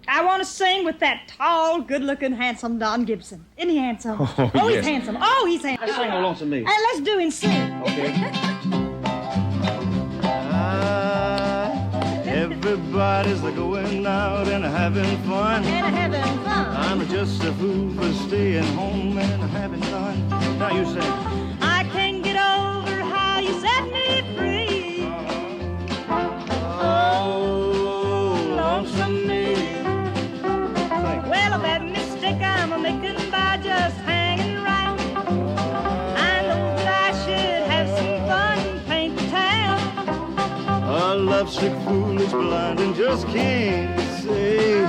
I want to sing with that tall, good-looking, handsome Don Gibson. Isn't he handsome? Oh, yes. He's handsome. Oh, he's handsome. Sing along to me. Hey, let's do him sing. Okay. Everybody's going out and having fun. I'm just a fool for staying home and having fun. Now you sing. I can't get over how you set me free. Oh, lonesome me. Well, that mistake I'm making by just hanging around. I know that I should have some fun and paint the town. A lovesick fool is blind and just can't say